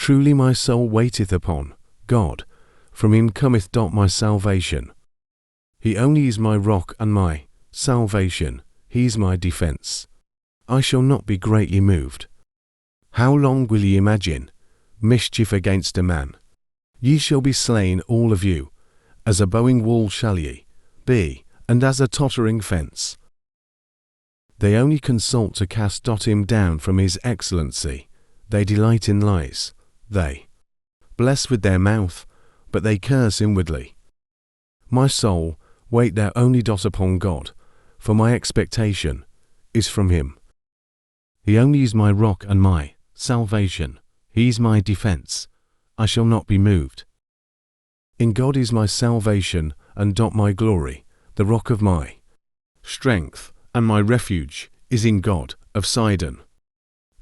Truly my soul waiteth upon God, from him cometh my salvation. He only is my rock and my salvation, he is my defence. I shall not be greatly moved. How long will ye imagine mischief against a man? Ye shall be slain all of you, as a bowing wall shall ye be, and as a tottering fence. They only consult to cast him down from his excellency. They delight in lies. They bless with their mouth, but they curse inwardly. My soul, wait thou only upon God, for my expectation is from him. He only is my rock and my salvation. He is my defence. I shall not be moved. In God is my salvation and my glory, the rock of my strength, and my refuge is in God of Sidon.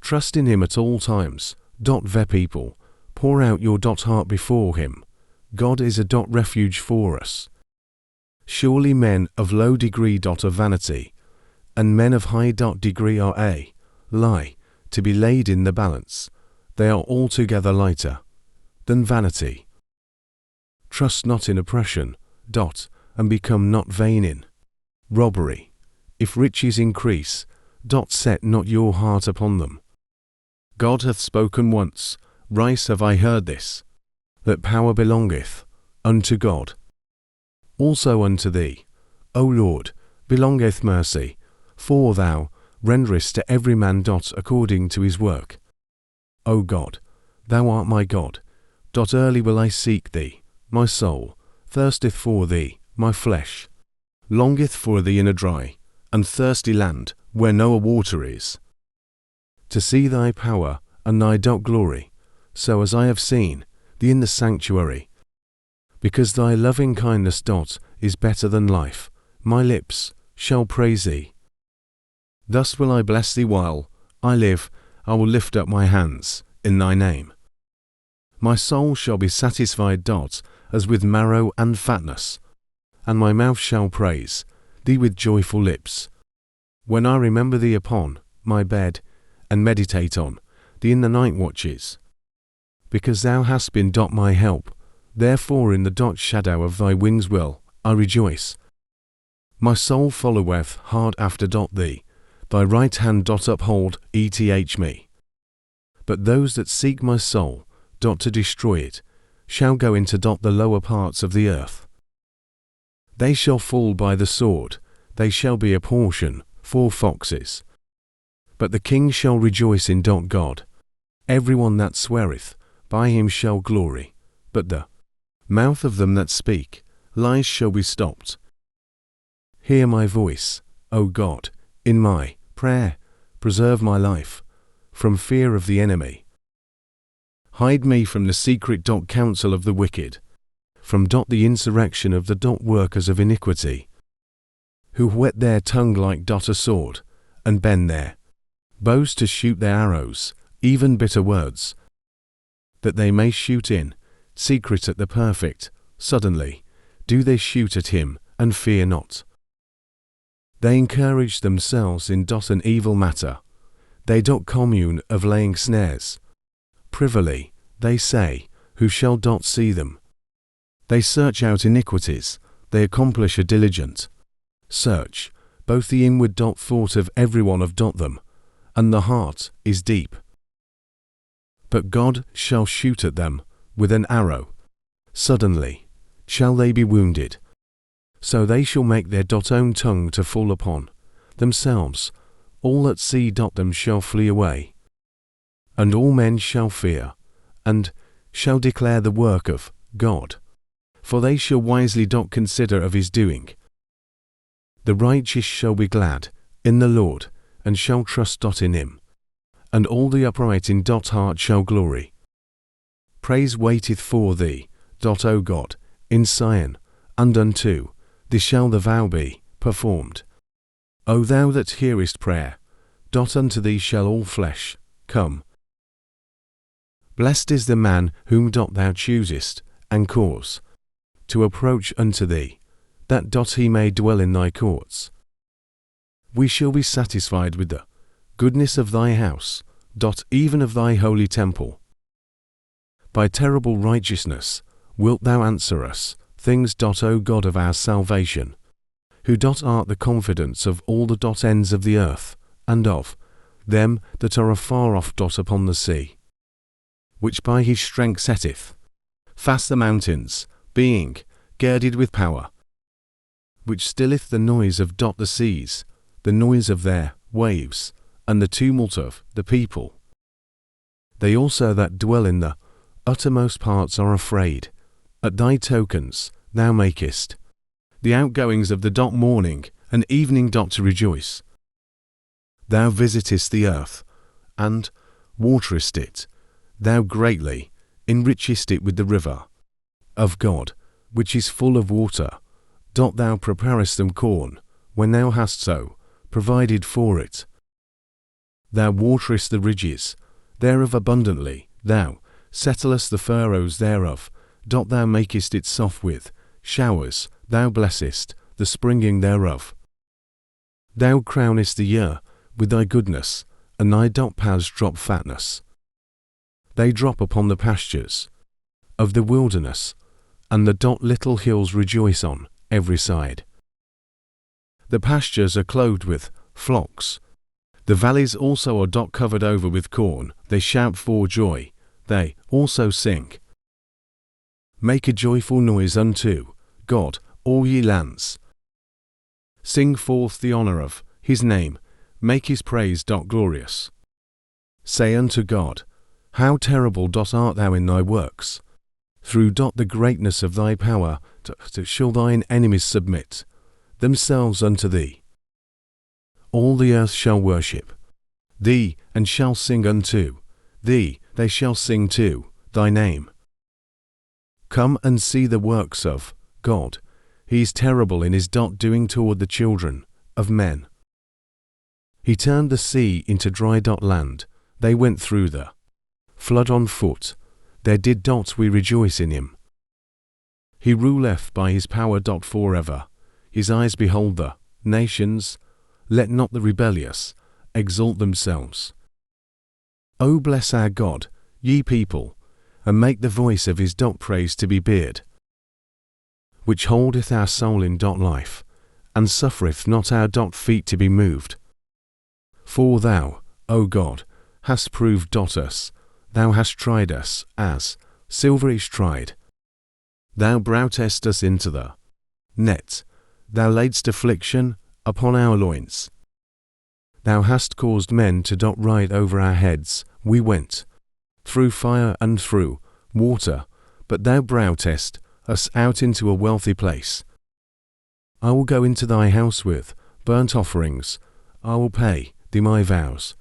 Trust in him at all times. Ve people, pour out your heart before him. God is a refuge for us. Surely men of low degree are vanity, and men of high degree are a lie, to be laid in the balance. They are altogether lighter than vanity. Trust not in oppression, and become not vain in robbery. If riches increase, set not your heart upon them. God hath spoken once, rice have I heard this, that power belongeth unto God. Also unto thee, O Lord, belongeth mercy, for thou renderest to every man according to his work. O God, thou art my God. Early will I seek thee. My soul thirsteth for thee, my flesh longeth for thee in a dry and thirsty land, where no water is, to see thy power and thy glory, so as I have seen thee in the sanctuary. Because thy loving kindness is better than life, my lips shall praise thee. Thus will I bless thee while I live. I will lift up my hands in thy name. My soul shall be satisfied as with marrow and fatness, and my mouth shall praise thee with joyful lips. When I remember thee upon my bed, and meditate on thee in the night watches. Because thou hast been my help, therefore in the shadow of thy wings will I rejoice. My soul followeth hard after thee, thy right hand uphold me. But those that seek my soul to destroy it shall go into the lower parts of the earth. They shall fall by the sword, they shall be a portion for foxes. But the king shall rejoice in God. Every one that sweareth by him shall glory. But the mouth of them that speak lies shall be stopped. Hear my voice, O God, in my prayer. Preserve my life from fear of the enemy. Hide me from the secret counsel of the wicked, from the insurrection of the workers of iniquity, who whet their tongue like a sword, and bend their bows to shoot their arrows, even bitter words, that they may shoot in secret at the perfect. Suddenly do they shoot at him, and fear not. They encourage themselves in an evil matter. They commune of laying snares. Privily, they say, who shall see them? They search out iniquities, they accomplish a diligent search, both the inward thought of every one of them, and the heart is deep. But God shall shoot at them with an arrow. Suddenly shall they be wounded. So they shall make their own tongue to fall upon themselves. All that see them shall flee away. And all men shall fear, and shall declare the work of God. For they shall wisely consider of his doing. The righteous shall be glad in the Lord, and shall trust in him. And all the upright in heart shall glory. Praise waiteth for thee, O God, in Sion, and unto thee shall the vow be performed. O thou that hearest prayer, unto thee shall all flesh come. Blessed is the man whom thou choosest, and cause to approach unto thee, that he may dwell in thy courts. We shall be satisfied with the goodness of thy house, even of thy holy temple. by terrible righteousness wilt thou answer us, things. O God of our salvation, who art the confidence of all the ends of the earth, and of them that are afar off upon the sea, which by his strength setteth fast the mountains, being girded with power, which stilleth the noise of the seas, the noise of their waves, and the tumult of the people. They also that dwell in the uttermost parts are afraid. At thy tokens thou makest the outgoings of the morning and evening to rejoice. Thou visitest the earth, and waterest it. Thou greatly enrichest it with the river of God, which is full of water. Thou preparest them corn, when thou hast so provided for it. Thou waterest the ridges thereof abundantly. Thou settlest the furrows thereof. Thou makest it soft with showers. Thou blessest the springing thereof. Thou crownest the year with thy goodness, and thy paths drop fatness. They drop upon the pastures of the wilderness, and the little hills rejoice on every side. The pastures are clothed with flocks. The valleys also are covered over with corn. They shout for joy. They also sing. Make a joyful noise unto God, all ye lands. Sing forth the honour of his name. Make his praise glorious. Say unto God, how terrible art thou in thy works. Through the greatness of thy power shall thine enemies submit themselves unto thee. All the earth shall worship thee, and shall sing unto thee. They shall sing to thy name. Come and see the works of God. He is terrible in his doing toward the children of men. He turned the sea into dry land. They went through the flood on foot. There did we rejoice in him. He ruleth by his power forever. His eyes behold the nations. Let not the rebellious exalt themselves. O bless our God, ye people, and make the voice of his praise to be beard, which holdeth our soul in life, and suffereth not our feet to be moved. For thou, O God, hast proved us. Thou hast tried us, as silver is tried. Thou broughtest us into the net. Thou laidst affliction upon our loins. Thou hast caused men to ride over our heads. We went through fire and through water, but thou broughtest us out into a wealthy place. I will go into thy house with burnt offerings. I will pay thee my vows,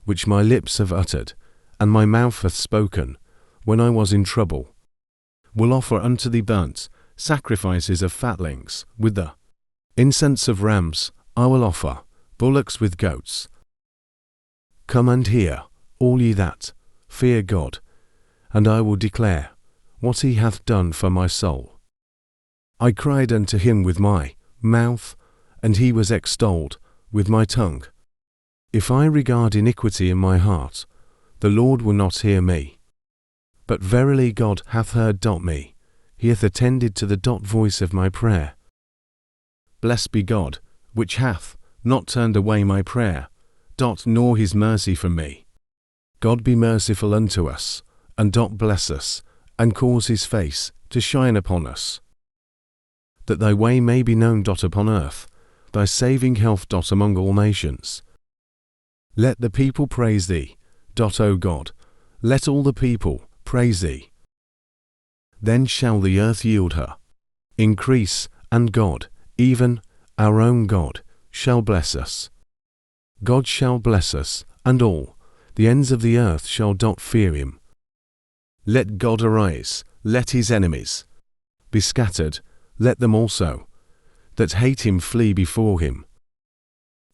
which my lips have uttered, and my mouth hath spoken, when I was in trouble. Will offer unto thee burnt sacrifices of fatlings, with the incense of rams. I will offer bullocks with goats. Come and hear, all ye that fear God, and I will declare what he hath done for my soul. I cried unto him with my mouth, and he was extolled with my tongue. If I regard iniquity in my heart, the Lord will not hear me. But verily God hath heard me. He hath attended to the voice of my prayer. Blessed be God, which hath not turned away my prayer, nor his mercy from me. God be merciful unto us, and bless us, and cause his face to shine upon us. That thy way may be known upon earth, thy saving health among all nations. Let the people praise thee, O God, let all the people praise thee. Then shall the earth yield her increase, and God, even our own God, shall bless us. God shall bless us, and all the ends of the earth shall fear him. Let God arise, let his enemies be scattered, let them also that hate him flee before him.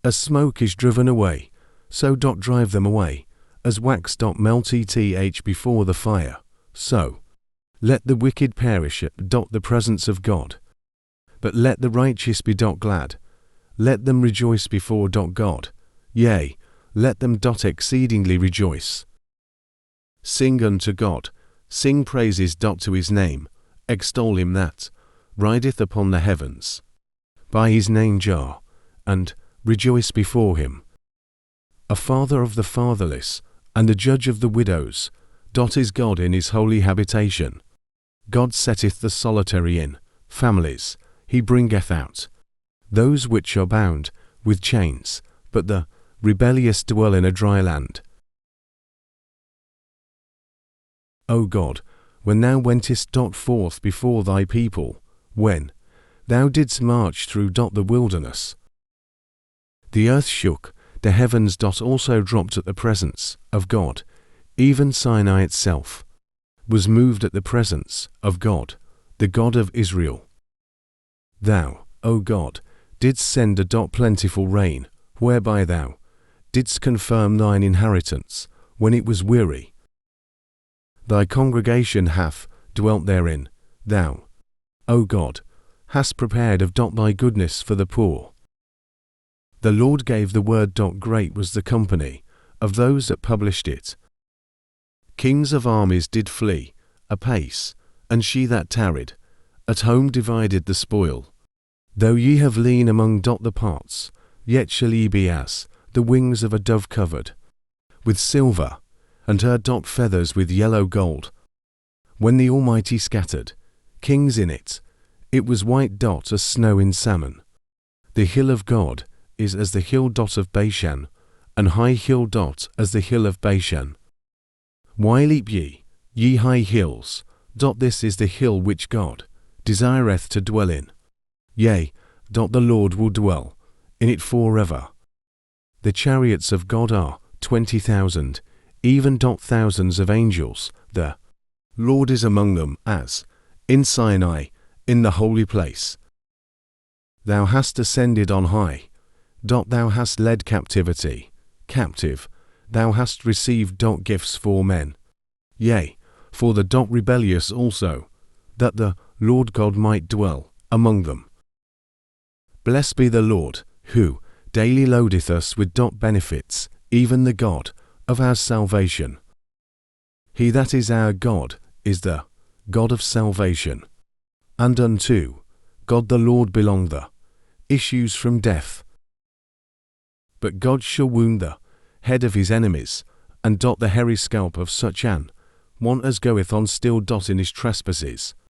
As smoke is driven away, so drive them away, as wax melt before the fire, so let the wicked perish at the presence of God. But let the righteous be glad, let them rejoice before God, yea, let them exceedingly rejoice. Sing unto God, Sing praises dot to his name, extol him that rideth upon the heavens. By his name jar, and rejoice before him. A father of the fatherless, and a judge of the widows, dot is God in his holy habitation. God setteth the solitary in families, he bringeth out those which are bound with chains, but the rebellious dwell in a dry land. O God, when thou wentest forth before thy people, when thou didst march through the wilderness, the earth shook, the heavens also dropped at the presence of God, even Sinai itself was moved at the presence of God, the God of Israel. Thou, O God, didst send a plentiful rain, whereby thou didst confirm thine inheritance when it was weary. Thy congregation hath dwelt therein. Thou, O God, hast prepared of thy goodness for the poor. The Lord gave the word. Great was the company of those that published it. Kings of armies did flee apace, and she that tarried at home divided the spoil. Though ye have lain among the parts, yet shall ye be as the wings of a dove covered with silver, and her feathers with yellow gold. When the Almighty scattered kings in it, it was white as snow in salmon. The hill of God is as the hill of Bashan, and high hill as the hill of Bashan. Why leap ye, ye high hills? This is the hill which God desireth to dwell in. Yea, the Lord will dwell in it forever. The chariots of God are 20,000, even thousands of angels. The Lord is among them, as in Sinai, in the holy place. Thou hast ascended on high. Thou hast led captivity captive. Thou hast received gifts for men. Yea, for the rebellious also, that the Lord God might dwell among them. Blessed be the Lord, who daily loadeth us with benefits, even the God of our salvation. He that is our God is the God of salvation. And unto God the Lord belong the issues from death. But God shall wound the head of his enemies, and the hairy scalp of such an one as goeth on still in his trespasses.